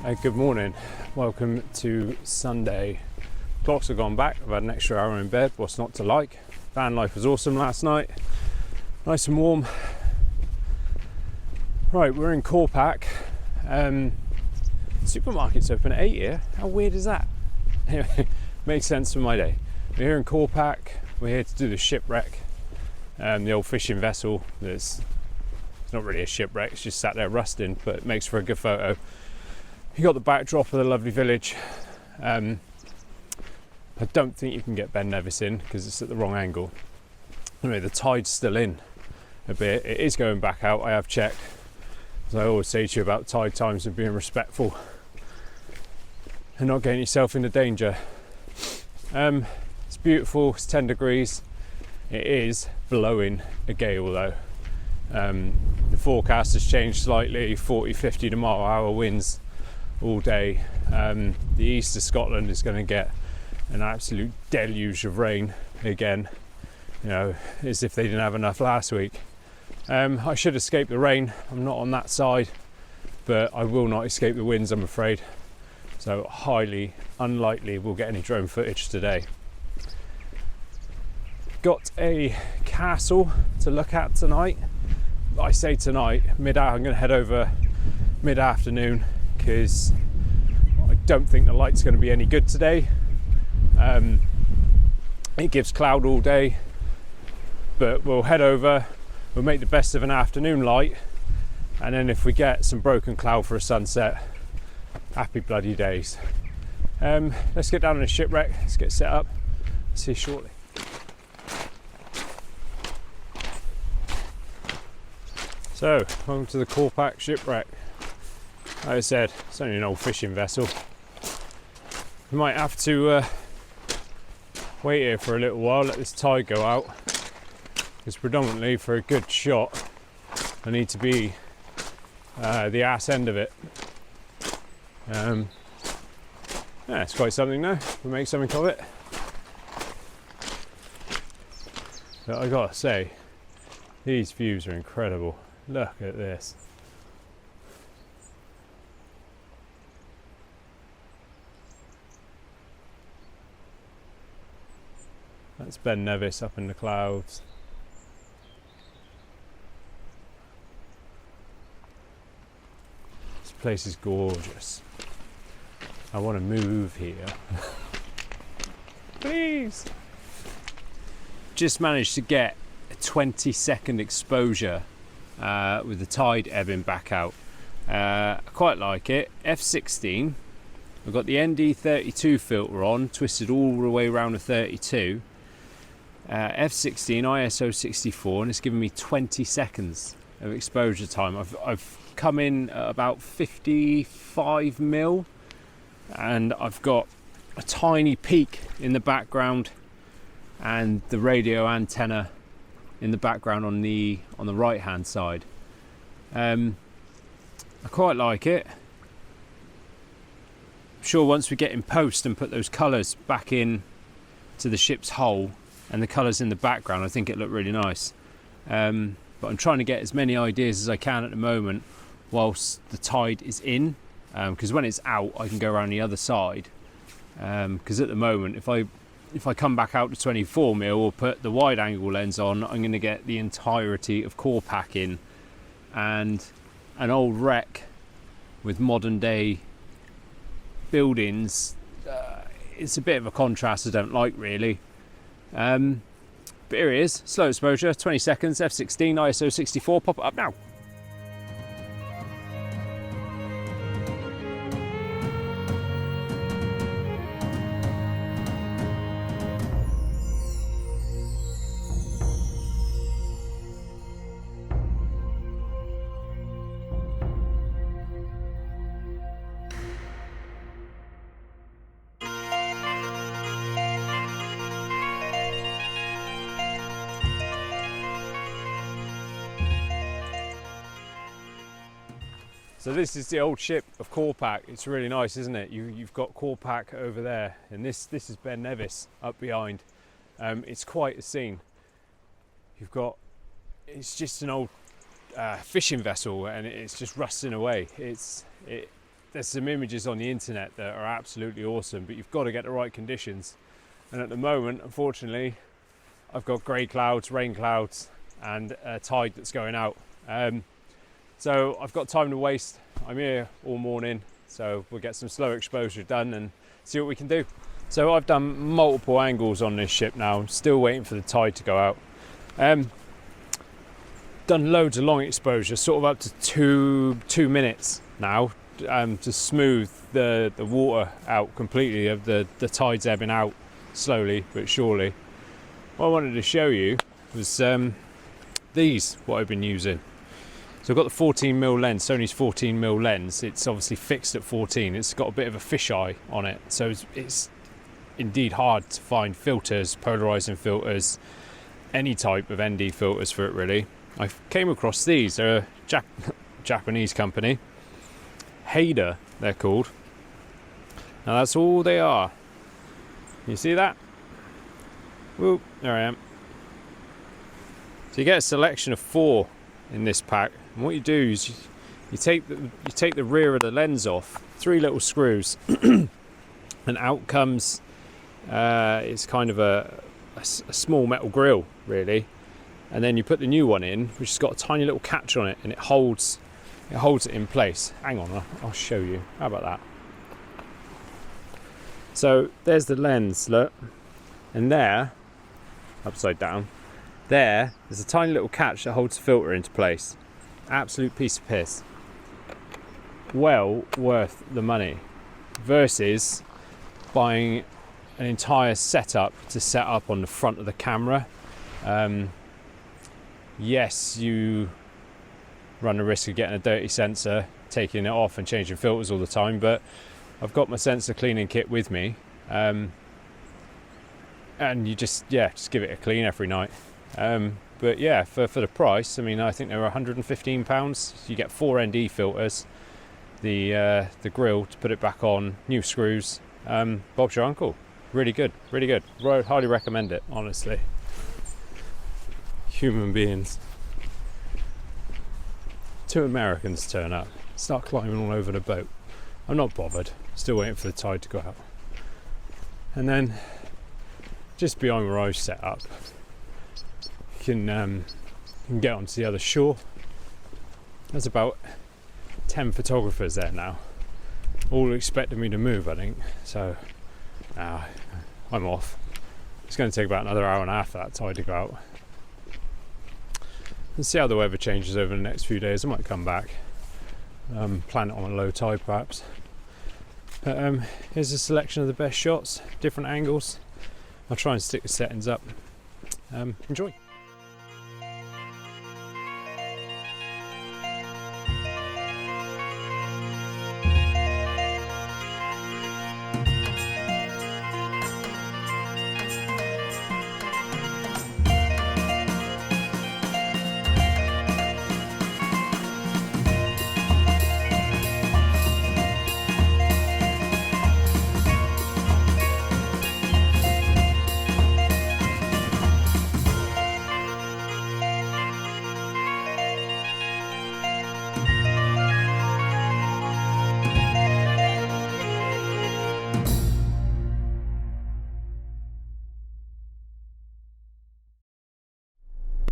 Good morning, welcome to Sunday. Clocks have gone back, I've had an extra hour in bed, what's not to like. Van life was awesome last night, nice and warm. Right, we're in CORPACH. Supermarket's open at 8 here, how weird is that? Makes sense for my day. We're here in CORPACH, we're here to do the shipwreck. The old fishing vessel, it's not really a shipwreck, it's just sat there rusting, but it makes for a good photo. You got the backdrop of the lovely village. I don't think you can get Ben Nevis in because it's at the wrong angle. Anyway, the tide's still in a bit. It is going back out, I have checked. As I always say to you about tide times and being respectful and not getting yourself into danger. It's beautiful, it's 10 degrees. It is blowing a gale though. The forecast has changed slightly, 40-50 mile-an-hour winds all day. The east of Scotland is going to get an absolute deluge of rain again, you know, as if they didn't have enough last week. I should escape the rain, I'm not on that side, but I will not escape the winds, I'm afraid. So highly unlikely we'll get any drone footage today. Got a castle to look at tonight. I say tonight, I'm going to head over mid-afternoon because I don't think the light's going to be any good today. It gives cloud all day, but we'll head over, we'll make the best of an afternoon light, and then if we get some broken cloud for a sunset, happy bloody days. Let's get down on a shipwreck, let's get set up, see you shortly. So, welcome to the CORPACH shipwreck. Like I said, it's only an old fishing vessel. We might have to wait here for a little while, let this tide go out. Because predominantly for a good shot, I need to be the ass end of it. Yeah, it's quite something now. We'll make something of it. But I gotta say, these views are incredible. Look at this. That's Ben Nevis up in the clouds. This place is gorgeous. I want to move here. Please. Just managed to get a 20-second exposure with the tide ebbing back out. I quite like it. F16. I've got the ND32 filter on, twisted all the way around the 32. F16 ISO 64, and it's given me 20 seconds of exposure time. I've come in at about 55 mil, and I've got a tiny peak in the background and the radio antenna in the background on the right hand side. I quite like it. I'm sure once we get in post and put those colours back in to the ship's hull and the colours in the background, I think it looked really nice. But I'm trying to get as many ideas as I can at the moment whilst the tide is in, because when it's out I can go around the other side, because at the moment if I come back out to 24 mil or put the wide angle lens on, I'm going to get the entirety of CORPACH in, and an old wreck with modern day buildings, it's a bit of a contrast I don't like really. But here it is, slow exposure, 20 seconds, F16 ISO 64, pop it up now. So this is the old ship of CORPACH. It's really nice, isn't it? You've got CORPACH over there, and this is Ben Nevis up behind. It's quite a scene. It's just an old fishing vessel, and it's just rusting away. There's there's some images on the internet that are absolutely awesome, but you've got to get the right conditions. And at the moment, unfortunately, I've got grey clouds, rain clouds, and a tide that's going out. So I've got time to waste. I'm here all morning, so we'll get some slow exposure done and see what we can do. So I've done multiple angles on this ship now. I'm still waiting for the tide to go out. Done loads of long exposure, sort of up to 2 minutes now, to smooth the water out completely of the tides ebbing out slowly but surely. What I wanted to show you was these, what I've been using. So I've got the 14mm lens, Sony's 14mm lens. It's obviously fixed at 14. It's got a bit of a fisheye on it, so it's indeed hard to find filters, polarizing filters, any type of ND filters for it really. I came across these. They're a Japanese company, Hader they're called. Now that's all they are. You see that? Whoop, there I am. So you get a selection of 4 in this pack, and what you do is you take the rear of the lens off, 3 little screws, and out comes it's kind of a small metal grill really, and then you put the new one in, which has got a tiny little catch on it, and it holds it in place. Hang on, I'll show you. How about that? So there's the lens, look, and there, upside down, there's a tiny little catch that holds the filter into place. Absolute piece of piss. Well worth the money versus buying an entire setup to set up on the front of the camera. Yes, you run the risk of getting a dirty sensor, taking it off and changing filters all the time, but I've got my sensor cleaning kit with me, and you just give it a clean every night. But yeah, for the price, I mean, I think they were £115. You get 4 ND filters, the grill to put it back on, new screws. Bob's your uncle. Really good, really good. Highly recommend it, honestly. Human beings. 2 Americans turn up, start climbing all over the boat. I'm not bothered, still waiting for the tide to go out. And then, just behind where I've set up, you can get onto the other shore. There's about 10 photographers there now, all expecting me to move, I think. So, I'm off. It's going to take about another hour and a half for that tide to go out. And see how the weather changes over the next few days. I might come back, plan it on a low tide perhaps. But here's a selection of the best shots, different angles. I'll try and stick the settings up. Enjoy.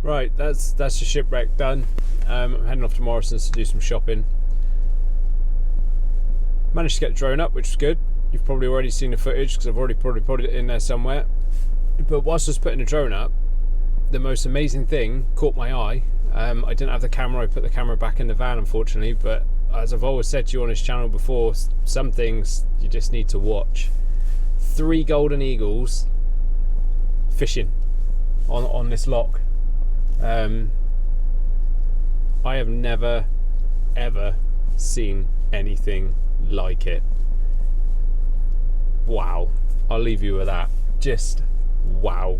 Right, that's the shipwreck done. I'm heading off to Morrison's to do some shopping. Managed to get the drone up, which was good. You've probably already seen the footage because I've already probably put it in there somewhere. But whilst I was putting the drone up, the most amazing thing caught my eye. I didn't have the camera, I put the camera back in the van unfortunately, but as I've always said to you on this channel before, some things you just need to watch. 3 golden eagles fishing on this lock. I have never ever seen anything like it. Wow, I'll leave you with that. Just wow.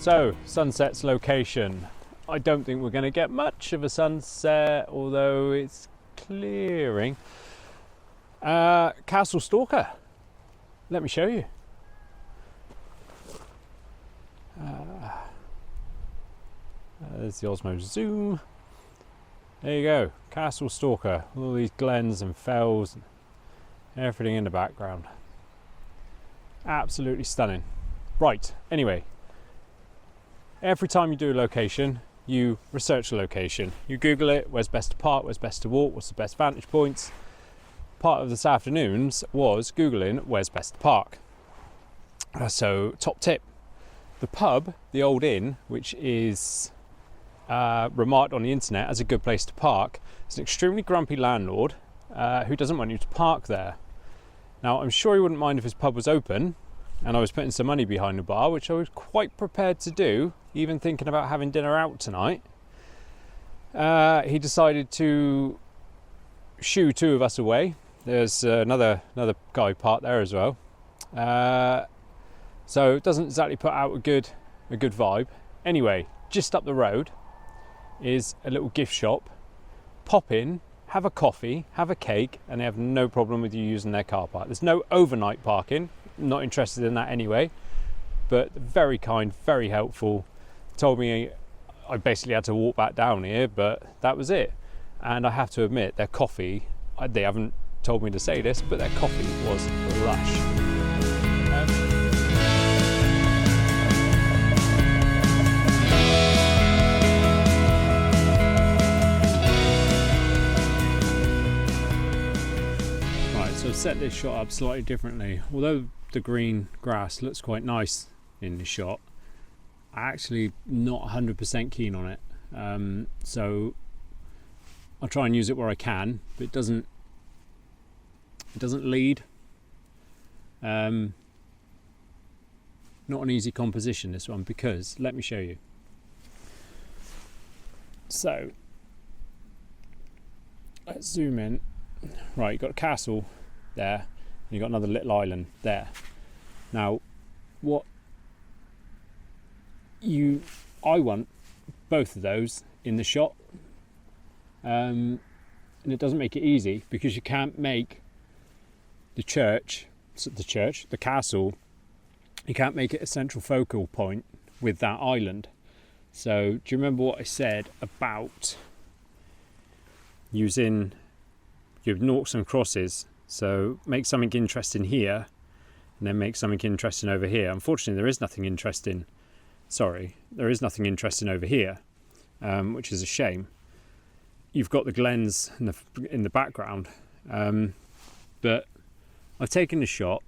So, sunset's location. I don't think we're going to get much of a sunset, although it's clearing. Castle Stalker. Let me show you. There's the Osmo zoom. There you go, Castle Stalker. All these glens and fells, and everything in the background. Absolutely stunning. Right, anyway, every time you do a location, you research a location. You Google it, where's best to park, where's best to walk, what's the best vantage points. Part of this afternoon's was Googling where's best to park. So, top tip, the pub, the Old Inn, which is remarked on the internet as a good place to park, is an extremely grumpy landlord who doesn't want you to park there. Now, I'm sure he wouldn't mind if his pub was open and I was putting some money behind the bar, which I was quite prepared to do, even thinking about having dinner out tonight. He decided to shoo two of us away. There's another guy parked there as well. So it doesn't exactly put out a good vibe. Anyway, just up the road is a little gift shop. Pop in, have a coffee, have a cake, and they have no problem with you using their car park. There's no overnight parking. I'm not interested in that anyway. But very kind, very helpful. Told me I basically had to walk back down here, but that was it. And I have to admit, their coffee, they haven't told me to say this, but their coffee was lush. So I've set this shot up slightly differently. Although the green grass looks quite nice in the shot, I'm actually not 100% keen on it. So I'll try and use it where I can, but it doesn't lead. Not an easy composition, this one, because let me show you. So let's zoom in. Right, you've got a castle there, and you've got another little island there. Now, I want both of those in the shot, and it doesn't make it easy because you can't make the castle, you can't make it a central focal point with that island. So, do you remember what I said about using your noughts and crosses? So make something interesting here and then make something interesting over here. Unfortunately, there is nothing interesting. There is nothing interesting over here, which is a shame. You've got the glens in the background, but I've taken the shot.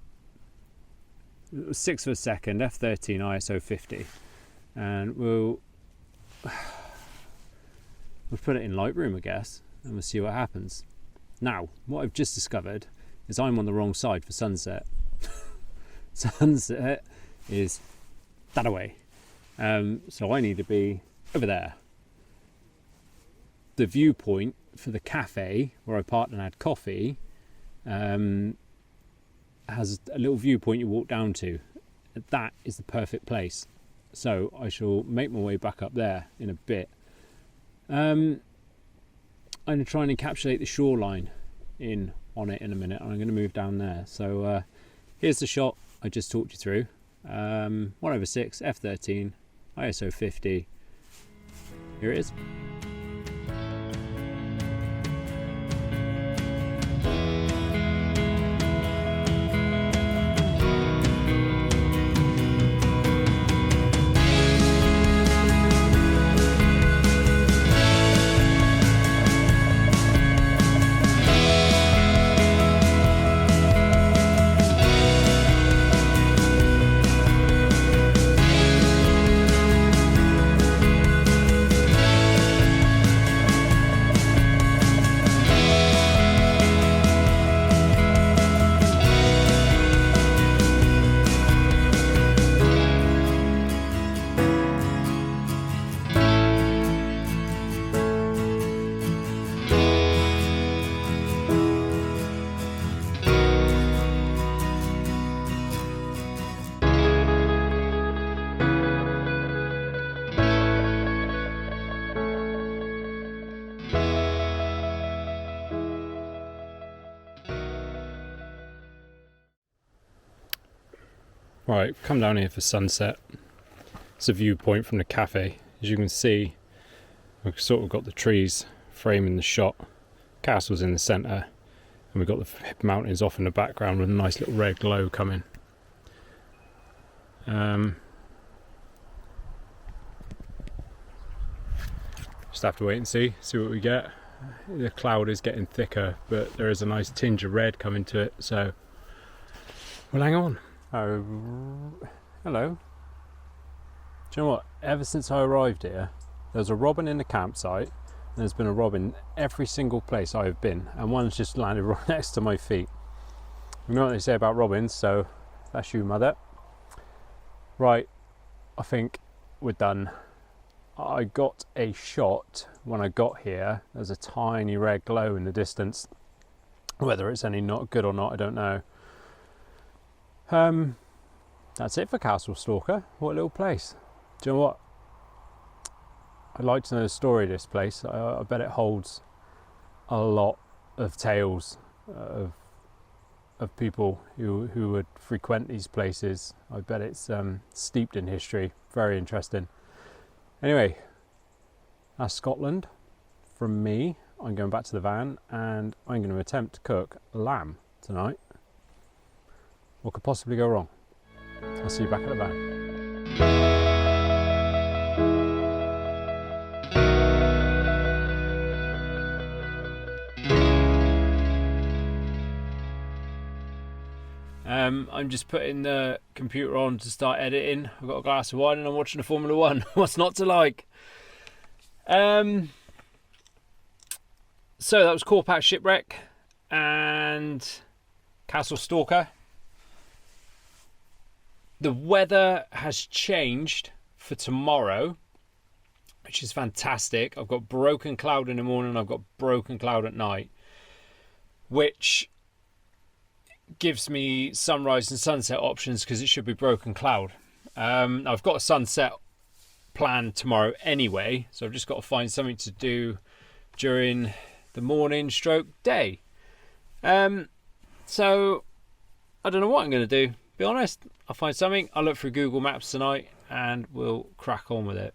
It was 6 of a second, f13 ISO 50, and we'll put it in Lightroom, I guess, and we'll see what happens. Now, what I've just discovered is I'm on the wrong side for sunset. Sunset is that away. So I need to be over there. The viewpoint for the cafe where I parked and had coffee has a little viewpoint you walk down to. That is the perfect place. So I shall make my way back up there in a bit. I'm going to try and encapsulate the shoreline on it in a minute. I'm going to move down there. So here's the shot I just talked you through. 1/6 f13 ISO 50. Here it is. Right, come down here for sunset. It's a viewpoint from the cafe. As you can see, we've sort of got the trees framing the shot. Castle's in the centre, and we've got the mountains off in the background with a nice little red glow coming. Just have to wait and see what we get. The cloud is getting thicker, but there is a nice tinge of red coming to it, so we'll hang on. Oh, hello. Do you know what? Ever since I arrived here, there's a robin in the campsite, and there's been a robin every single place I've been, and one's just landed right next to my feet. You know what they say about robins, so that's you, mother. Right, I think we're done. I got a shot when I got here. There's a tiny red glow in the distance. Whether it's any not good or not, I don't know. That's it for Castle Stalker. What a little place. Do you know what? I'd like to know the story of this place. I bet it holds a lot of tales of people who would frequent these places. I bet it's steeped in history. Very interesting. Anyway, that's Scotland from me. I'm going back to the van and I'm going to attempt to cook lamb tonight. What could possibly go wrong? I'll see you back at the van. I'm just putting the computer on to start editing. I've got a glass of wine and I'm watching the Formula 1. What's not to like? So that was CORPACH Shipwreck and Castle Stalker. The weather has changed for tomorrow, which is fantastic. I've got broken cloud in the morning, I've got broken cloud at night, which gives me sunrise and sunset options because it should be broken cloud. I've got a sunset planned tomorrow anyway, so I've just got to find something to do during the morning stroke day. So I don't know what I'm going to do. Be honest, I'll find something. I'll look through Google Maps tonight and we'll crack on with it.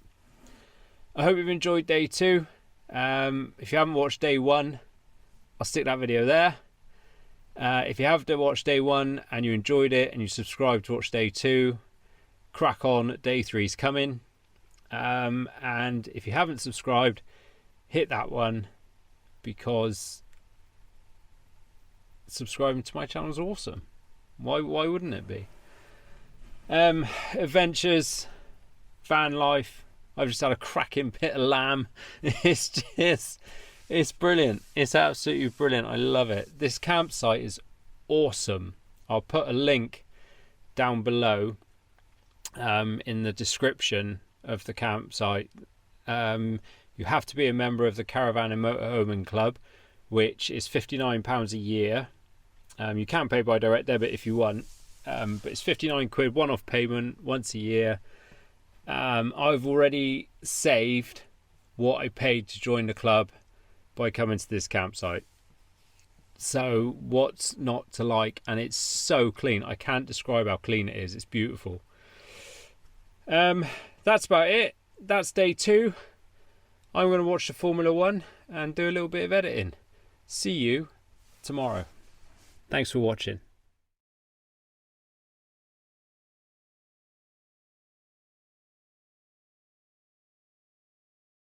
I hope you've enjoyed day 2. If you haven't watched day 1, I'll stick that video there. If you have watched day 1 and you enjoyed it and you subscribed to watch day 2, crack on, day 3's coming. And if you haven't subscribed, hit that one, because subscribing to my channel is awesome. Why wouldn't it be? Adventures, van life. I've just had a cracking bit of lamb. It's brilliant. It's absolutely brilliant. I love it. This campsite is awesome. I'll put a link down below in the description of the campsite. You have to be a member of the Caravan and Motorhoming Club, which is £59 a year. You can pay by direct debit if you want, but it's 59 quid, one-off payment once a year. I've already saved what I paid to join the club by coming to this campsite. So what's not to like? And it's so clean. I can't describe how clean it is. It's beautiful. That's about it. That's day 2. I'm going to watch the Formula 1 and do a little bit of editing. See you tomorrow. Thanks for watching.